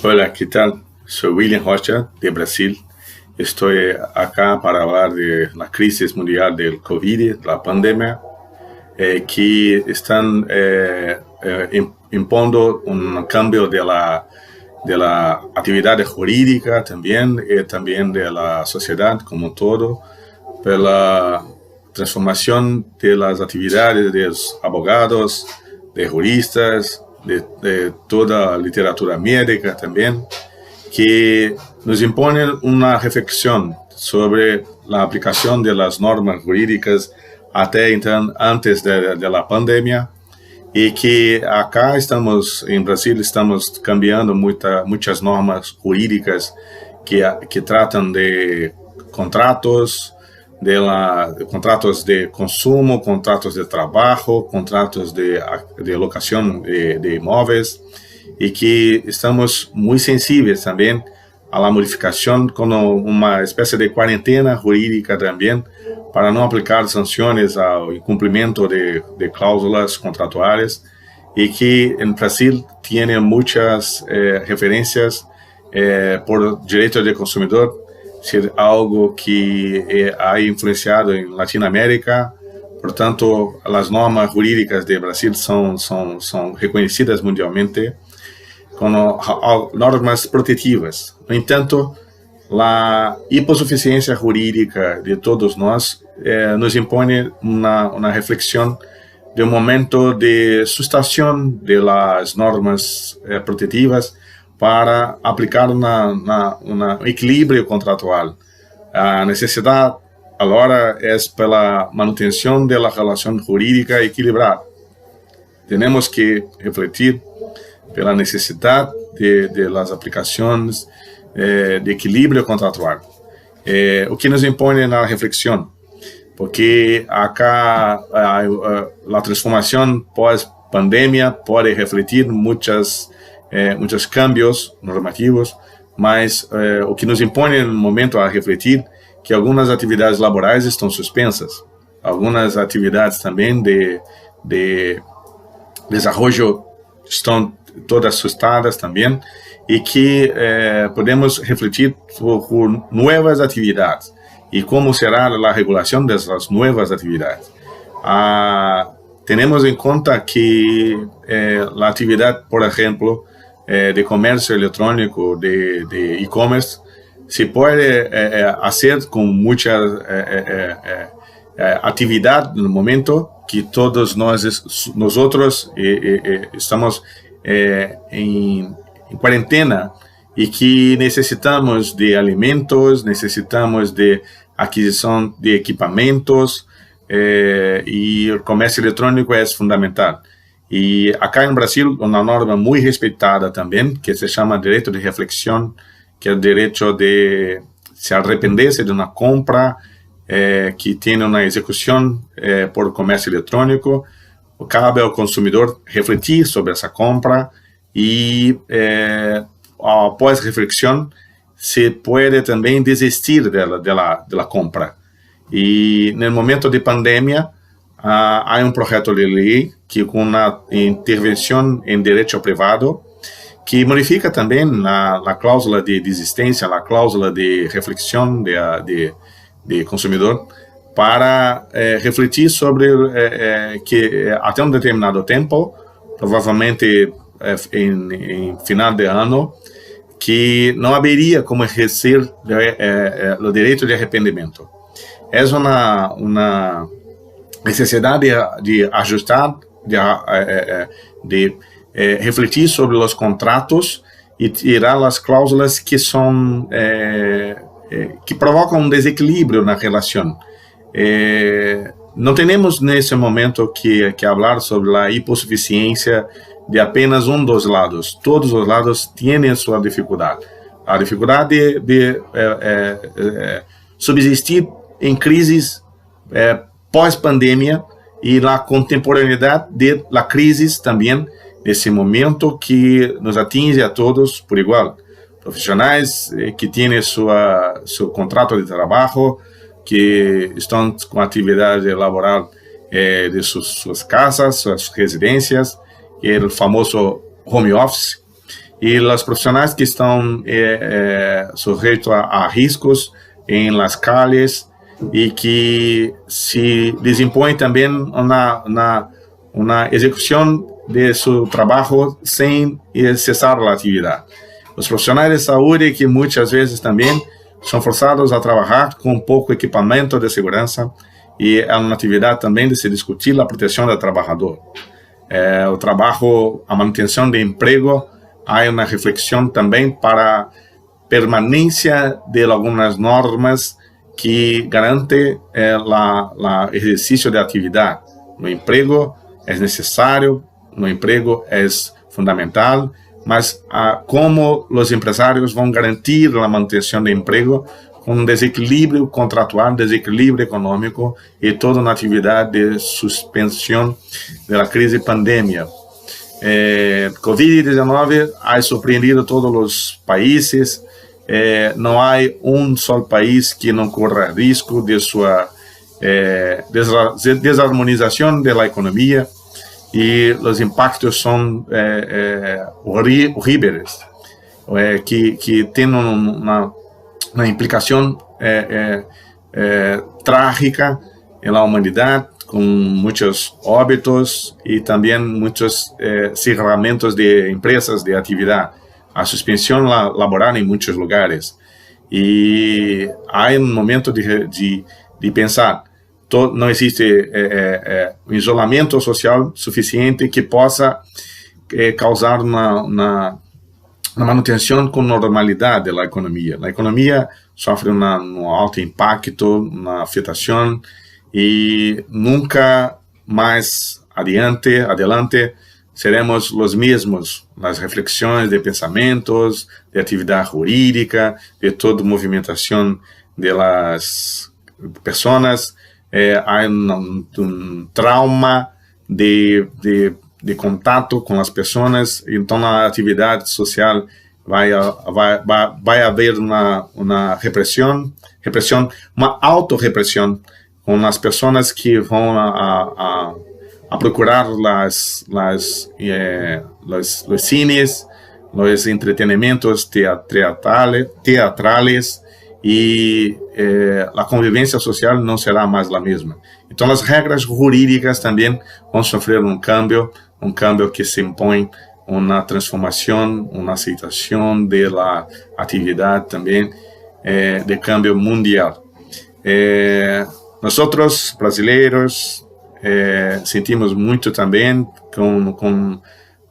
Hola, ¿qué tal? Soy William Rocha, de Brasil. Estoy acá para hablar de la crisis mundial del COVID, la pandemia, que están impondo un cambio de la actividad jurídica también, y también de la sociedad como todo, por la transformación de las actividades de los abogados, de juristas, de toda la literatura médica también, que nos imponen una reflexión sobre la aplicación de las normas jurídicas antes de la pandemia, y que acá estamos, en Brasil, estamos cambiando muchas normas jurídicas que tratan de contratos, contratos de consumo, contratos de trabajo, contratos de locación de imóveis, y que estamos muy sensibles también a la modificación como una especie de cuarentena jurídica también para no aplicar sanciones al incumplimiento de cláusulas contractuales, y que en Brasil tiene muchas referencias por derecho del consumidor, ser algo que ha influenciado en Latinoamérica. Por tanto, las normas jurídicas de Brasil son reconocidas mundialmente como normas protectivas. No entanto, la hiposuficiencia jurídica de todos nós nos impone una reflexión de un momento de sustación de las normas protectivas para aplicar un equilíbrio contratual. A necessidade agora é pela manutenção da relação jurídica equilibrada. Temos que refletir pela necessidade de las aplicações de equilíbrio contratual. O que nos impõe na reflexão, porque acá a transformação pós-pandemia pode refletir muitos cambios normativos, mas o que nos impõe no momento a refletir que algumas atividades laborais estão suspensas, algumas atividades também de desenvolvimento estão todas assustadas também, e que podemos refletir por novas atividades e como será a regulação dessas novas atividades. Temos em conta que a atividade, por exemplo, de comércio eletrônico, de e-commerce, se pode fazer com muita atividade no momento que todos nós estamos em quarentena, e que necessitamos de alimentos, necessitamos de aquisição de equipamentos, e o comércio eletrônico é fundamental. E acá em Brasil, uma norma muito respeitada também, que se chama direito de reflexão, que é o direito de se arrepender-se de uma compra que tem uma execução por comércio eletrônico. Cabe ao consumidor refletir sobre essa compra e, após reflexão, se pode também desistir da compra. E no momento de pandemia, há um projeto de lei que, com uma intervenção em direito privado, que modifica também a cláusula de desistência, a cláusula de reflexão de consumidor, para refletir sobre que até um determinado tempo, provavelmente em final de ano, que não haveria como exercer o direito de arrependimento. É uma necessidade de ajustar, de refletir sobre os contratos e tirar as cláusulas que são que provocam um desequilíbrio na relação. Não temos nesse momento que falar sobre a hipossuficiência de apenas um dos lados. Todos os lados têm sua dificuldade. A dificuldade de subsistir em crises pós-pandemia e na contemporaneidade da crise também, nesse momento que nos atinge a todos por igual. Profissionais que têm seu contrato de trabalho, que estão com atividade laboral de suas casas, suas residências, que é o famoso home office, y los profesionales que están sujetos a riscos en las calles y que se les impone también una ejecución de su trabajo sin cesar la actividad. Los profesionales de salud que muchas veces también son forçados a trabalhar com pouco equipamento de segurança, e é uma atividade também de se discutir a proteção do trabalhador. O trabalho, a manutenção de emprego, há uma reflexão também para permanência de algumas normas que garante o exercício de atividade. No emprego é necessário, no emprego é fundamental, mas como os empresários vão garantir a manutenção do emprego com um desequilíbrio contratual, desequilíbrio econômico e toda uma atividade de suspensão da crise pandemia. Covid-19 ha surpreendido todos os países, não há só país que não corra risco de sua desarmonização da economia, e os impactos são horríveis, que têm uma implicação trágica na humanidade, com muitos óbitos e também muitos cerramentos de empresas de atividade, a suspensão laboral em muitos lugares. E há momento de pensar. Não existe um isolamento social suficiente que possa causar uma manutenção com normalidade da economia. A economia sofre um alto impacto, uma afetação, e nunca mais adelante seremos os mesmos nas reflexões de pensamentos, de atividade jurídica, de toda movimentação das pessoas. Há um trauma de contato com as pessoas, então na atividade social vai haver uma repressão, uma autorrepressão com as pessoas que vão a procurar os cines, os entretenimentos teatrais, e a convivência social não será mais a mesma. Então, as regras jurídicas também vão sofrer um cambio que se impõe, uma transformação, uma aceitação da atividade também, de cambio mundial. Nós, brasileiros, sentimos muito também com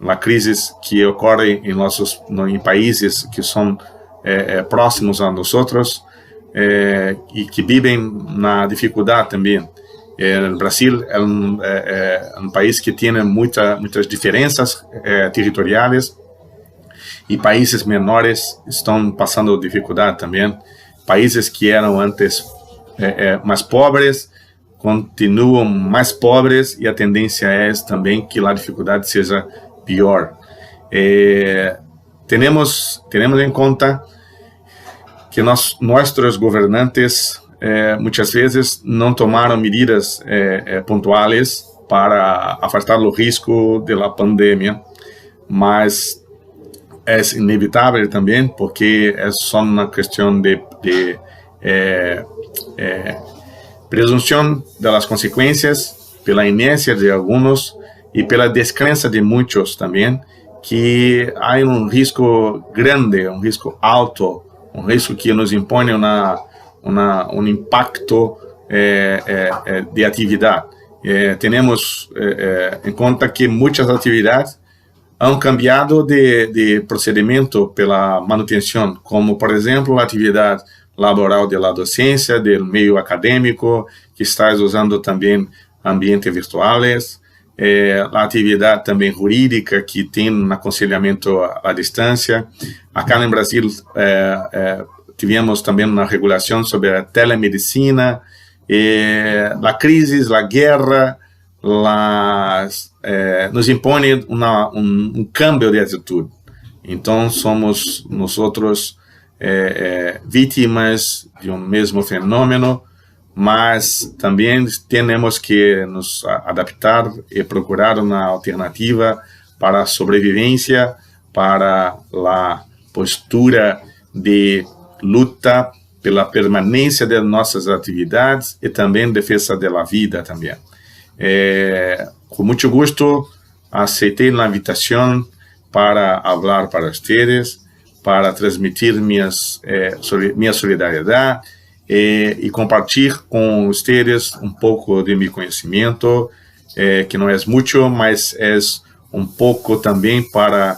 a crise que ocorre em países que são próximos a nós, e que vivem na dificuldade também. O Brasil é um país que tem muitas diferenças territoriais, e países menores estão passando dificuldade também. Países que eram antes mais pobres continuam mais pobres, e a tendência é também que a dificuldade seja pior. Temos em conta que nossos governantes muitas vezes não tomaram medidas pontuais para afastar o risco da pandemia, mas é inevitável também, porque é só uma questão de presunção das consequências, pela inércia de alguns e pela descrença de muitos também, que há um risco grande, um risco alto, um risco que nos impõe um impacto de atividade. Temos em conta que muitas atividades han cambiado de procedimento pela manutenção, como, por exemplo, a atividade laboral da docência, do meio acadêmico, que está usando também ambientes virtuais, a atividade também jurídica, que tem um aconselhamento à distância. Acá no Brasil, tivemos também uma regulação sobre a telemedicina, a crise, a guerra, nos impõe um cambio de atitude. Então, somos nós vítimas de um mesmo fenômeno, mas também temos que nos adaptar e procurar uma alternativa para a sobrevivência, para la postura de luta pela permanência de nossas atividades e também defesa da vida também. Com muito gosto, aceitei a invitação para falar para vocês, para transmitir minha solidariedade e compartilhar com vocês pouco de meu conhecimento, que não é muito, mas é pouco também para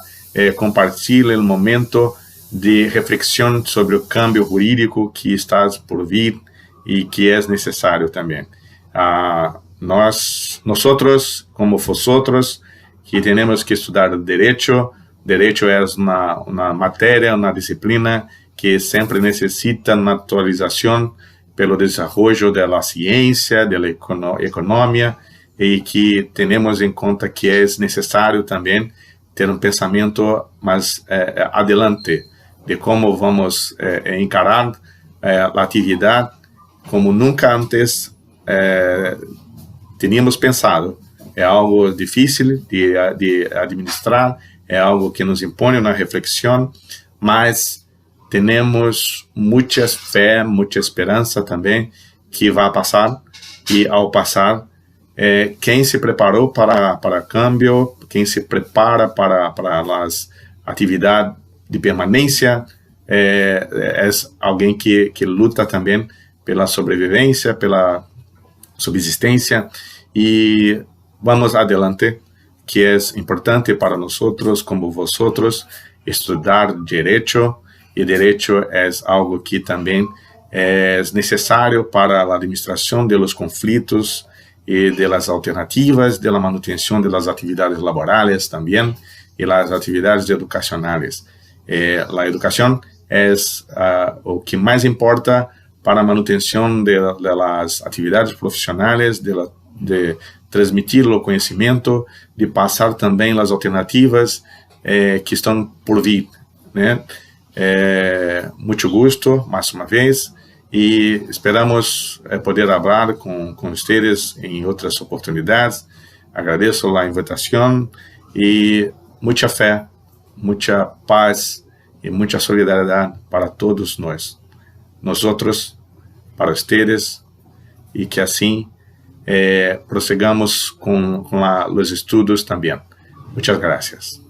compartilhar o momento de reflexão sobre o cambio jurídico que está por vir e que é necessário também. Nós, como vosotros, que temos que estudar direito é uma matéria, uma disciplina que sempre necessita uma atualização pelo desenvolvimento da ciência, da economia, e que temos em conta que é necessário também ter pensamento mais adelante, de como vamos encarar a atividade como nunca antes tínhamos pensado. É algo difícil de administrar, é algo que nos impõe uma reflexão, mas temos muita fé, muita esperança também que vai passar, e ao passar, quem se preparou para cambio, quem se prepara para as atividades de permanência, é alguém que luta também pela sobrevivência, pela subsistência, e vamos adelante, que é importante para nós, como vosotros, estudar direito, e direito é algo que também é necessário para a administração dos conflitos e das alternativas, da manutenção das atividades laborais também, e das atividades educacionais. A educação é o que mais importa para a manutenção das atividades profissionais, de transmitir o conhecimento, de passar também as alternativas que estão por vir, né? Muito gosto, mais uma vez, e esperamos poder falar com vocês em outras oportunidades. Agradeço a invitação e muita fé, muita paz e muita solidariedade para todos nós para vocês, e que assim prosseguamos com os estudos também. Muchas gracias.